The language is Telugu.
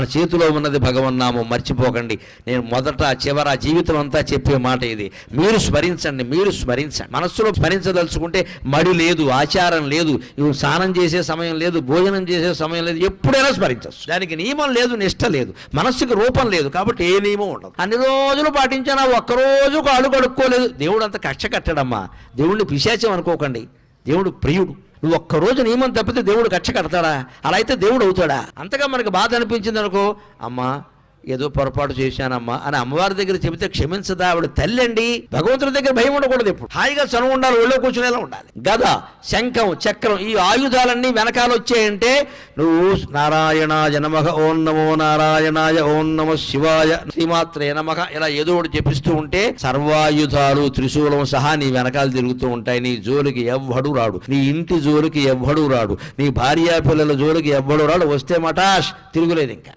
మన చేతిలో ఉన్నది భగవన్నామం, మర్చిపోకండి. నేను మొదట చివర జీవితం అంతా చెప్పే మాట ఇది. మీరు స్మరించండి. మనస్సులో స్మరించదలుచుకుంటే మడి లేదు, ఆచారం లేదు, స్నానం చేసే సమయం లేదు, భోజనం చేసే సమయం లేదు, ఎప్పుడైనా స్మరించవచ్చు. దానికి నియమం లేదు, నిష్ట లేదు, మనస్సుకి రూపం లేదు, కాబట్టి ఏ నియమం ఉండదు. అన్ని రోజులు పాటించినా ఒక్కరోజు కాళ్ళు కడుక్కోలేదు, దేవుడు అంత కక్ష కట్టడమ్మా. దేవుడిని పిశాచం అనుకోకండి, దేవుడు ప్రియుడు. నువ్వు ఒక్కరోజు నియమం తప్పితే దేవుడు కక్ష కడతాడా? అలా అయితే దేవుడు అవుతాడా? అంతగా మనకు బాధ అనిపించింది అనుకో, అమ్మా ఏదో పొరపాటు చేశానమ్మా అని అమ్మవారి దగ్గర చెబితే క్షమించదా? ఆవిడ తల్లి అండి. భగవంతుడి దగ్గర భయం ఉండకూడదు, ఎప్పుడు హాయిగా చనువు ఉండాలి, ఒళ్ళో కూర్చునేలా ఉండాలి. గద, శంఖం, చక్రం, ఈ ఆయుధాలన్నీ వెనకాల వచ్చాయంటే నువ్వు నారాయణాయ నమః, ఓం నమో నారాయణాయ, ఓం నమః శివాయ, శ్రీమాత్రే నమః ఇలా ఏదో ఒకటి చెప్పిస్తూ ఉంటే సర్వాయుధాలు త్రిశూలం సహా నీ వెనకాల తిరుగుతూ ఉంటాయి. నీ జోలికి ఎవ్వడు రాడు, నీ ఇంటి జోలికి ఎవ్వడు రాడు, నీ భార్యా పిల్లల జోలికి ఎవ్వడు రాడు. వస్తే మటాష్, తిరుగులేదు ఇంకా.